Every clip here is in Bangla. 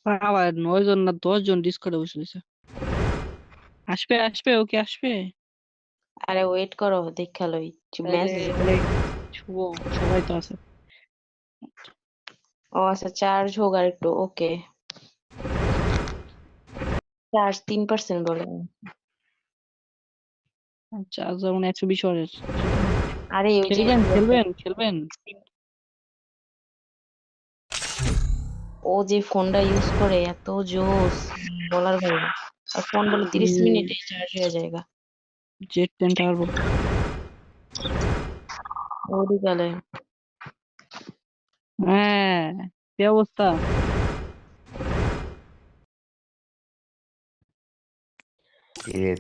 আবার 9 জন না 10 জন ডিসকর্ডে বসে রয়েছে। আসবে আসবে, ওকে আসবে। আরে ওয়েট করো, দেখা লই তাহলে মেসেজ। শুভ, সবাই তো আছে। ও আচ্ছা, চার্জ হোক আর একটু। ওকে, চার্জ 3% বলে। আচ্ছা, আজ যেমন 120 ওয়াটের। আরে ওই যে খেলবেন খেলবেন খেলবেন। ও যে ফোনটা ইউজ করে এত জোস, বলার বাইরে। আর ফোন বলে 30 মিনিটে চার্জ হয়ে যায়গা। Jet 10 turbo. ওরই গেলে হ্যাঁ, কি অবস্থা?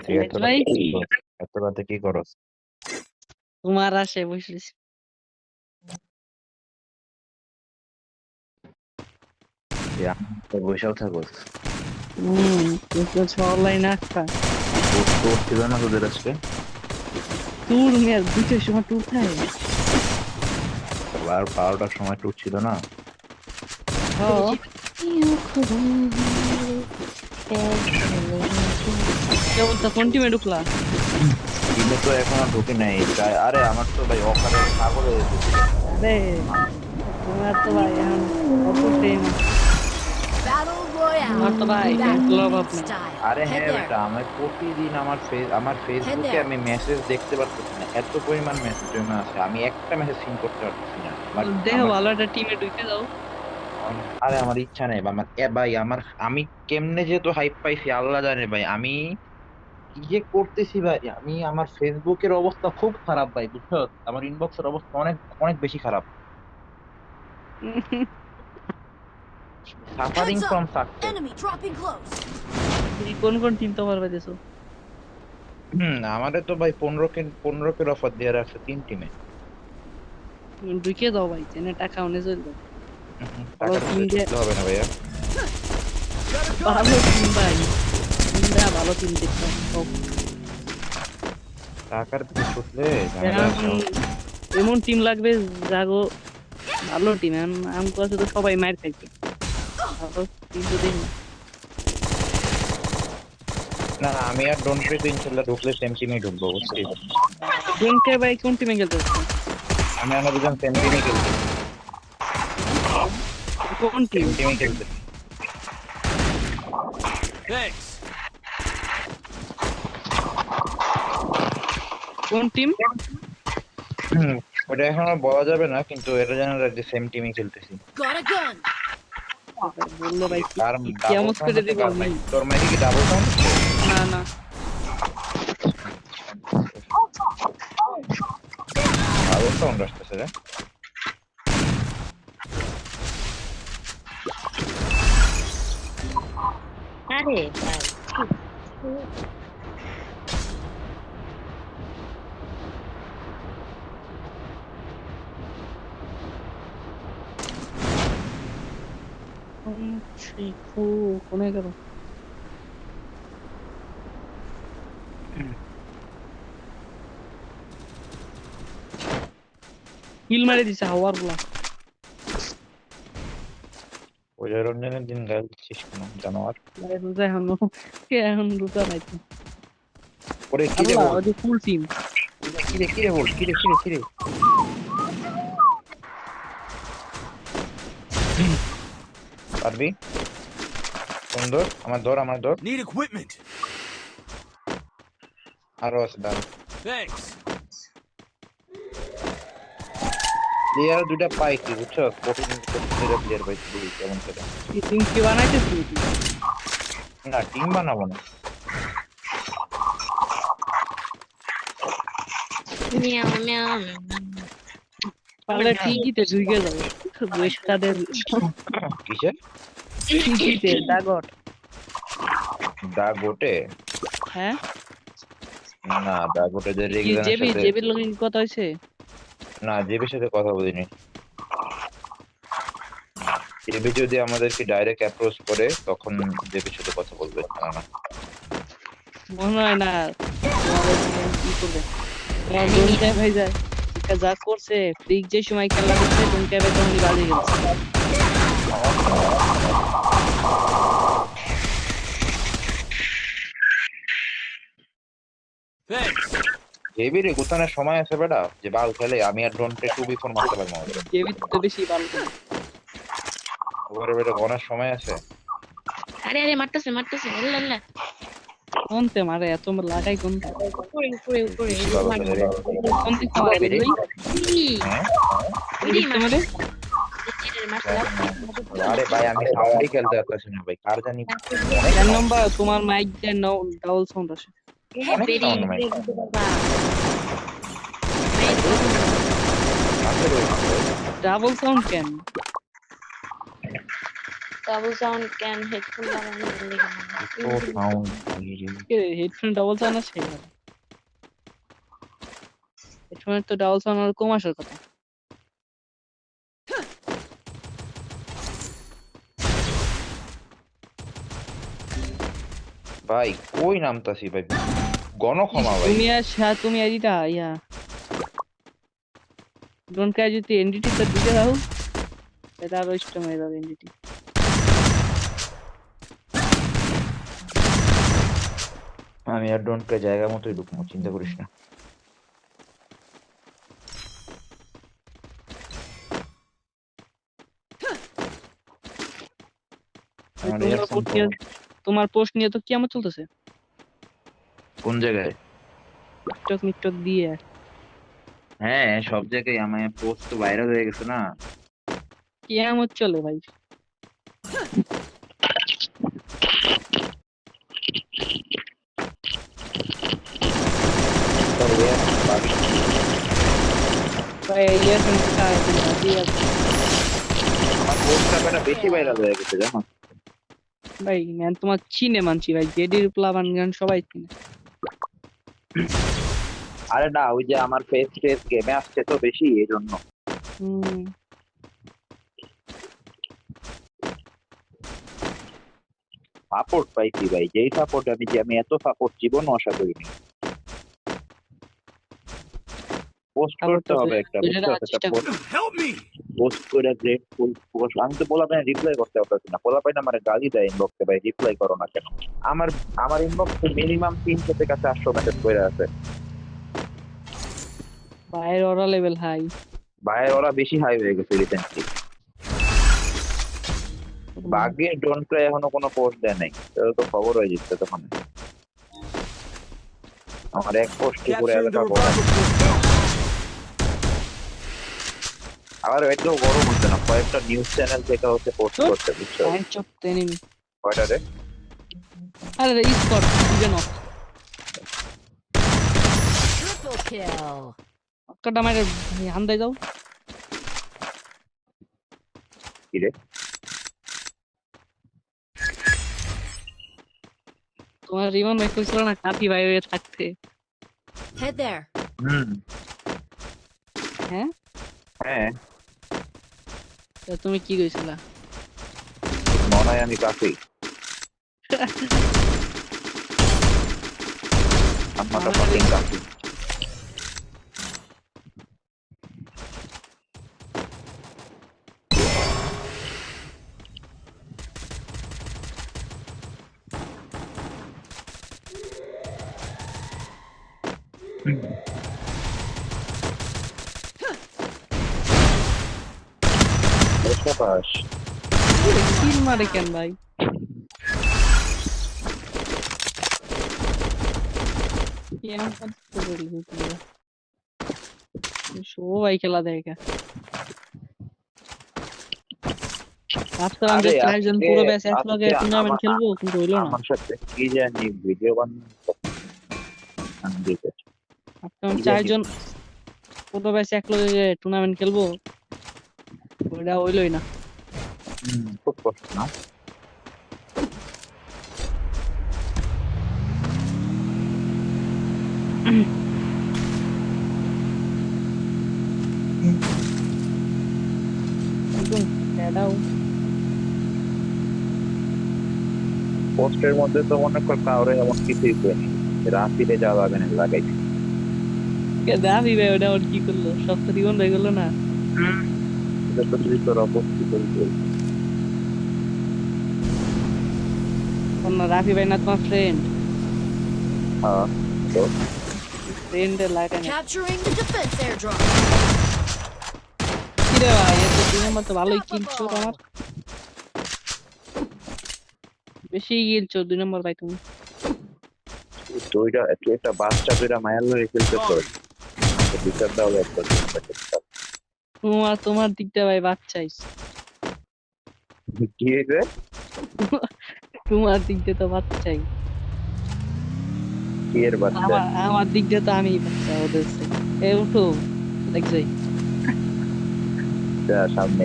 তুই এত ভাই এত রাতে কি করস? তোমার আসে বসেছি। বসেও থাকস? অনলাইন একটা তোর ছিল না তোদের আজকে? ট্যুর নিয়ে 2টার সময় ট্যুর খায়। আর 12টার সময় ট্যুর ছিল না? ও কি অবস্থা, কোন টিমে ঢুকলা? টিমে তো এখনো ঢুকে নাই। আরে আমার তো ভাই অফারে পাগল হয়ে গেছে। আরে তোমার তো ভাই এখন কত ফেম আছে। আমার তো ভাই ফ্যানগুলোর অভাব নেই। আরে হ্যাঁ বেটা, আমি প্রতিদিন আমার ফেসবুকে আমি মেসেজ দেখতে পারতেছি না, এত পরিমাণ মেসেজ জমা আছে, আমি একটা মেসেজ সিন করতে পারতেছি না। আমার দেখো আমার ভালো একটা টিমে ঢুকে যাও। আরে আমার ইচ্ছা নেই আমার ভাই, আমি কেমনে যেহেতু হাইপ পাইছি আল্লাহ জানে ভাই। আমি কি যে করতেছি ভাই, আমি আমার ফেসবুকের অবস্থা খুব খারাপ ভাই, বুঝছো? আমার ইনবক্সের অবস্থা অনেক অনেক বেশি খারাপ। Suffering from success. কোন কোন টিম তো পারবে দেছো? আমাদের তো ভাই 15 কে অফার দিয়ে রাখছে 3 টিমে। ঢুকে দাও ভাই, চেনে টাকা অনেক চলবে। ভালো টাকাটা টিম তো দিয়ে, ছুটতে হবে না ভাইয়া। ভালো টিম ভাই, টিমটা ভালো টিম দেখতে হবে। টাকার পিছনে ছুটলে ঝামেলা এখন আছে। এমন টিম লাগবে যাগো ভালো টিম। আমি কাছে তো সবাই মার খাইছে, ভালো টিম তো দেখি না। না না, আমি আর ডোন্ট প্লে তো ইনশাল্লাহ ঢুকলে সেম টিমেই ঢুকবো, বুঝছিস? ডোনকে ভাই কোন টিমে খেলতে চাচ্ছ? আমরা দুজন সেম টিমে খেলতেছি। কোন টিম? সেম টিমে খেলতেছি। কোন টিম? হম ওটা এখন আর বলা যাবে না, কিন্তু এটা জানা যায় যে সেম টিমে খেলতেছি। বললে ভাই কার ডাবল কিয়ামত সাউন্ড করে হচ্ছে? দেবো কার আমি। মাইক? তোর মাইকে কি ডাবল সাউন্ড হচ্ছে? না না, ডাবল সাউন্ড আসতেছে রে। আরে ভাই, কোনে গেল? কিল মারে দিছে হাওয়ার গুলা। ওই রঞ্জনের দিন গাল দিচ্ছিস কেন জানোয়ার? রোজা এখন এখন রোজা নাই তো। ওরে কিরে আল্লাহ, বল, ওই যে ফুল টিম। কিরে কিরে বল, কিরে কিরে কিরে। পারবি? সুন্দর, আমার ধর আমার ধর। Need equipment. আরো আছে দাঁড়া। Thanks. প্লেয়ার দুইটা পাইছি, বুঝছো? কঠিন কঠিন প্লেয়ার পাইছি, দেখি কেমন খেলে। এই টিম কি বানাইতেছি নাকি? না, টিম বানাবো না। মিয়াও মিয়াও। পারলে টিকিতে ঢুকে যাও। ওয়েস্টাদের কিসের? টিকিতে ডাগর। দা গোটে? হ্যাঁ, না, দা গোটে যে কি রেগিজনের জেবি সাথে। জেবির লগে কি কথা হয়েছে? না, জেবির সাথে কথা বলিনি। জেবি যদি আমাদেরকে ডাইরেক্ট অ্যাপ্রোচ করে তখন জেবির সাথে কথা বলবে, না। মনে হয় না তোমাদের কি করবে। তোমার ডোনকাই ভাই যায় যা করছে, ফ্রিক যে সময় খেলা করছে ডোনকাই ভাই তখনই বাজে গেছে। হেবিরে গুতানোর সময় আছে বেটা যে বাল খেলে আমি আর ডোন্টে 2v4 মারতে পারবো আমাদের কেবি তো বেশি ভালো করে। ওরে বেটা গনার সময় আছে আরে আরে মারতেছে মারতেছে, আল্লাহ আল্লাহ। কোনতে মারে এত লাগাই কোনতে? উপরে উপরে উপরে, বেশি ওই যে ভালো মার- খেলে রে কোনতে মারে বেরে বুঝলি? ই, হ্যাঁ ওই কোন যে দিকতে মারছে, মারে? যেটারে মারছিলাম। আরে ভাই আমি সাউন্ডই খেলতে পারতেছি না ভাই কার জানি অনেক 4 সাউন্ড নম্বর তোমার মাইক দিয়ে ডাবল সাউন্ড আসে। অনেক বেরি সাউন্ড ভাই বাবা, ভাই দূর কাছে রয়েছে ডাবল সাউন্ড কেন? ডাবল সাউন্ড ক্যান হেডফোন লাগানো লেগে এত সাউন্ড হেডফোন ডাবল সাউন্ড আসে? হেডফোনের তো ডাবল সাউন্ড আর কম আসার কথা। ভাই কই নামতাছি ভাই গণক্ষমা ভাই তুমি আর ইটা ইয়া ডোন্ট ক্যার যদি এনডিটি তে দিতে দাও এটা আরো ইস্টম হয়ে যাবে এনডিটি। আমি আর ডোন্টকে জায়গা মতোই ঢুকবো চিন্তা করিস না আমার তোমার ইয়ারফোন পোস্ট নিয়ে তোমার পোস্ট নিয়ে তো কিয়ামত চলতেছে। কোন জায়গায় টিকটক মিকটক দিয়ে হ্যাঁ সব জায়গায় আমার পোস্ট তো ভাইরাল হয়ে গেছে না কিয়ামত চলে ভাই। তবে ভাবি ভাই ইয়ারফোন কোথায় আছে দিয়ে আছে। আমার পোস্টটা বেটা বেশি ভাইরাল হয়ে গেছে জানো ভাই ম্যান তোমার চিনে মানছি ভাই জেডির প্লাবান গান সবাই চিনে। আরে না ওই যে আমার ফেস টেস গেমে আসছে তো বেশি এই জন্য হুম সাপোর্ট পাইছি ভাই যেই সাপোর্ট আমি এত সাপোর্ট জীবনও আশা করিনি পোস্ট তারপর করতে তো হবে একটা এটা বুঝছো একটা চেষ্টা পোস্ট পোস্ট করে গ্রেটফুল আমি তো পোলা পাই রিপ্লাই করতে পারতেছি না পোলা পাই না মানে গালি দেয় ইনবক্সে ভাই রিপ্লাই করো না কেন আমার আমার ইনবক্সে মিনিমাম 300 থেকে 400 মেসেজ করে আছে ভাইয়ের ওরা লেভেল হাই। ভাইয়ের ওরা বেশি হাই হয়ে গেছে রিসেন্টলি বাগে ডোন্ট প্লে এখনো কোনো পোস্ট দেয় নাই তাহলে তো খবর হয়ে যেত তখন আমার এক পোস্টে পুরো এলাকা বড় আবার একটু গরম হচ্ছে না কয়েকটা নিউজ চ্যানেল থেকে হচ্ছে পোস্ট করতে বুঝছো চপ এনিমি কয়টা রে আরে Scott even of Triple kill. একটা মারে হান্দাই দাও। কি রে তোমার রিমন ভাই কইছিল না কাপি ভাই হয়ে থাকতে। Head there. হুম হ্যাঁ হ্যাঁ তা তুমি কি কইছিলা? মনে হয় আমি কাফি আমার fucking কাফি পাস কিল মারে কেন ভাই? সবাই খেলা দেখা ভাবছিলাম যে আরে চারজন আজকে পুরো ব্যাচ একলগে আজকে টুর্নামেন্ট আমার খেলবো কিন্তু হইলো না। আমার সাথে কি জানি ভিডিও ভাবছিলাম কি জানি চারজন পুরো ব্যাচ একলগে টুর্নামেন্ট খেলবো ওইটা হইলোই না। খুব কষ্ট না একদম এটাও পোস্টের মধ্যে তো মনে কর কাউরে এমন কিছুই করেনি রাত্রিতে যাওয়া যাবে না লাগাইছি দাবি ভাই ওটা ওর কি করলো সব তো রিবন ভাই করলো না। এটা তো তুই তোর অবস্থি করবি রাফি ভাই না তোমার ফ্রেন্ড? হ্যাঁ তো ফ্রেন্ডে লাগাই না Capturing the defense airdrop. কি রে ভাই এত 2 নম্বর তো ভালোই কিলছো আমার বেশি কিলছো 2 নম্বর ভাই তুমি তুই একটা বাচ্চা দুইটা মায়ার লয়ে খেলতে তোর বিচার দাও একবার তোমার দিকটা ভাই বাচ্চাইস কি হয়েছে তোমার দিক দিয়ে তো বাচ্চাই কি এর বাচ্চা আমার দিক দিয়ে তো আমি বাচ্চা ওদের থেকে। এ উঠো দেখছই সামনে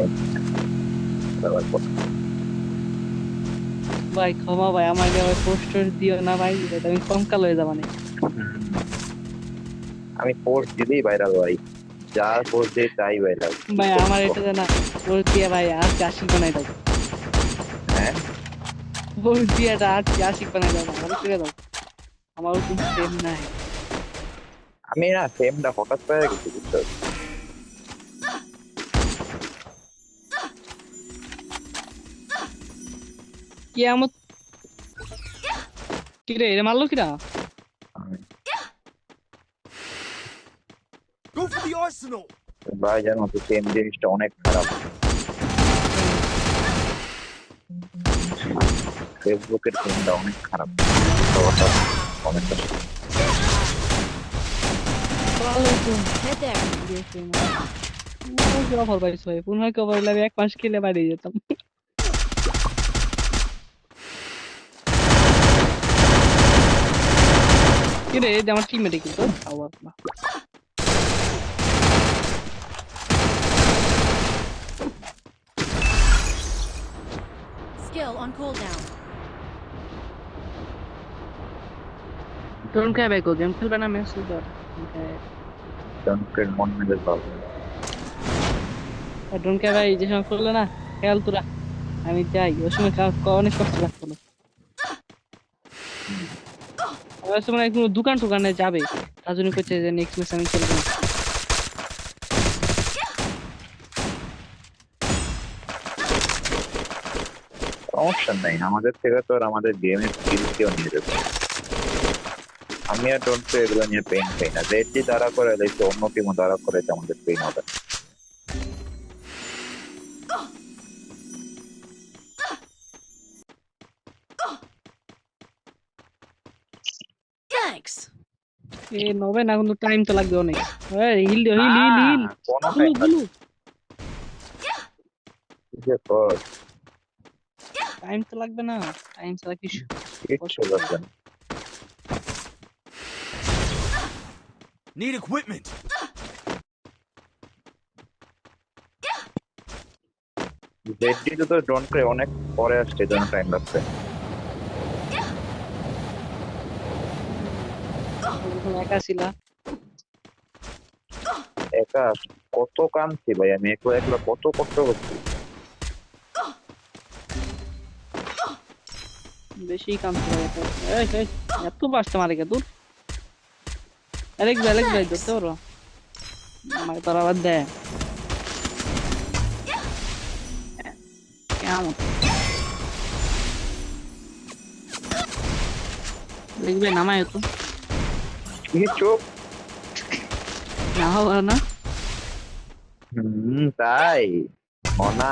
ভাই ক্ষমা ভাই আমাকে আবার পোস্টার দিও না ভাই এটা আমি কঙ্কাল হয়ে যাবো না আমি পোস্ট দিলেই ভাইরাল ভাই যা পোস্ট দিই তাই ভাইরাল ভাই আমার এটা না পোস্ট দিয়ে ভাই আজকে 80 বানাই দাও হ্যাঁ পোস্ট দিয়ে এটা আজকে 80 বানাই দাও আমার করে দাও আমার কোনো সেম নাই আমি না সেমটা হঠাৎ পেয়ে গেছি বুঝছো কি আমত কি রে এটা মারলো কিরা Go for the arsenal. ভাই জানো তো সেম জিনিসটা অনেক খারাপ ফেসবুকের সেমটা অনেক খারাপ অনেকটা Head there. অফার পাইছো ভাই পুনः কভার লাগে 1 মাস খেলে বাইরে যেতাম কি রে এটা আমার টিমমেটে কিন্তু আবার না Skill on cooldown. তোরন কে বাইকো গেম খেলবে না মেসেজ দাও জনকের মন মেজাজ ভালো ডোন কে ভাই যে সময় করলে না খেয়াল তোরা আমি যাই ওই সময় অনেক কষ্ট লাগতো না ওই সময় কোনো দোকান টোকানে যাবে তার জন্য করছে যে নেক্সট ম্যাচ আমি খেলবো না সমস্যা নাই আমাদের থেকে তো আর আমাদের গেমের স্কিল কেউ নিয়ে যাবে আমি আর ডোন্ট প্লে এগুলো নিয়ে পেইন পাই না রেডি দ্বারা করে দেখছি অন্য টিমও দ্বারা করে যে আমাদের পেইন হবে Thanks. এ নবে না কিন্তু টাইম তো লাগবে অনেক এই হিল দিও হিল হিল হিল কোনো গুলু গুলু টাইম তো লাগবে না টাইম ছাড়া কিছু কিচ্ছু লাগবে না Need equipment. রেডি তো ডোন্ট প্লে অনেক পরে আসছে জন্য টাইম লাগছে একা ছিলা একা কত কামছি ভাই আমি একলা একলা কত কষ্ট করছি বেশি কাম করে এই এই এত বাস্তা মারে কে দূর আলেক্স ভাই ধরতে পারো আমার তো আবার দে কেমন দেখবে নামায় তো কি চোখ নামাও না তাই মনা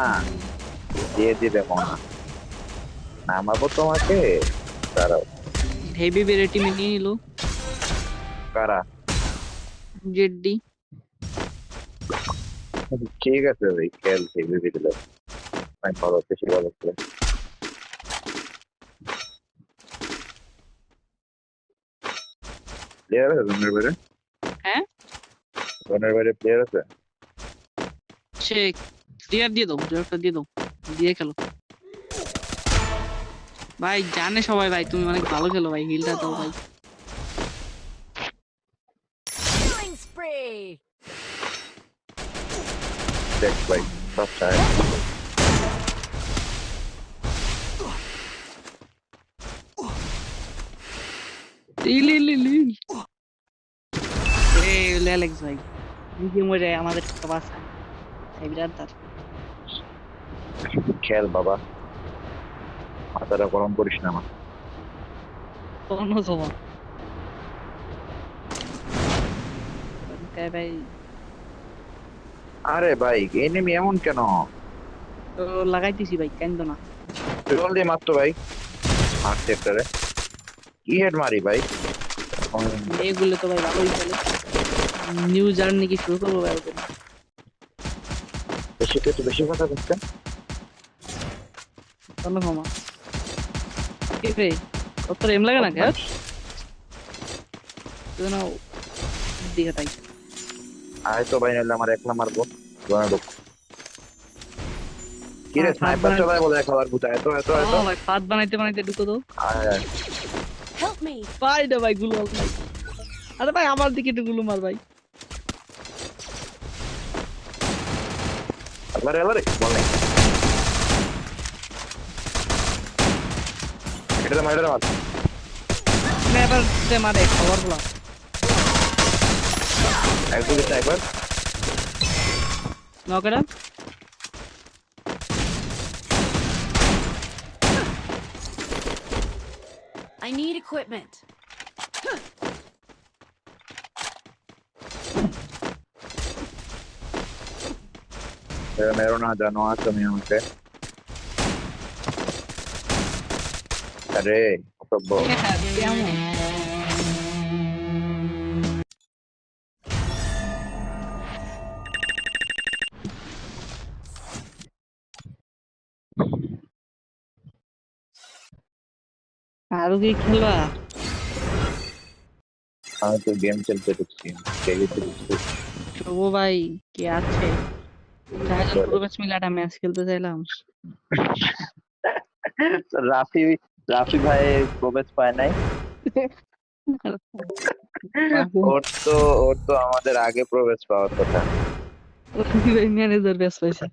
দিয়ে দিবে মনা নামাবো তোমাকে দাঁড়াও হেভি বেরে টিমে নিয়ে নিল কারা জেডডি ঠিক আছে ভাই খেলছি ভেবে দিল আমি ভালো বেশি ভালো খেলে প্লেয়ার আছে জনের বাইরে হ্যাঁ জনের বাইরে প্লেয়ার আছে সে ক্লিয়ার দিয়ে দাও ড্রাইভটা দিয়ে দাও দিয়ে খেলো ভাই জানে সবাই ভাই তুমি অনেক ভালো খেলো ভাই হিলটা দাও ভাই Killing spree. দেখ ভাই সব চায় ইল ইল ইল ইল এই অ্যালেক্স ভাই নিজে মরে আমাদের একটা বাসা এই বিরাট তার খেল বাবা মাথাটা গরম করিস না আমার কোনো জমা কে ভাই আরে ভাই এনিমি এমন কেন? তো লাগাইতেছি ভাই কেন না জলদি মারতো ভাই, মারতে একটারে কি হেড মারি ভাই। এগুলো তো ভাই ভালোই চলে নিউ জার্নি কি শুরু করবো ভাই ওদের বেশি তো বেশি কথা বলছেন। চলো মামা কি রে কত এম লাগে না কে তুই না দিকে তাই আয় তো ভাই, নাহলে আমার একলা মারবো। জোনে ঢুক। কি রে ফাঁদ স্নাইপার বানাই- চলায় বলে খাবার বুঝা, এত এত এত। ও ভাই ফাঁদ বানাইতে বানাইতে ঢুকো তো আয় আয়। Help me. ভাই না ভাই গুলো ভাই আরে ভাই আমার দিকে একটু গুলো মার ভাই একবারে এবারে বল নাই। এটা মার এটা মার। স্ন্যাপার দে মারে খবর বলা একদম স্নাইপার। নকেরা I need equipment. মেরো না, জানো আজ তুমি আমাকে। আরে অসভ্য। কেমন আরো কি খেলবা আমি তো গেম খেলতে ঢুকছি, খেলতে ঢুকছি। শুভ ভাই কে আছে চাইলে পুরো ম্যাচ মিলে একটা ম্যাচ খেলতে চাইলাম রাফি রাফি ভাই প্রবেশ পায় নাই। ওর তো আমাদের আগে প্রবেশ পাওয়ার কথা। ম্যানেজার ব্যাস পাইছে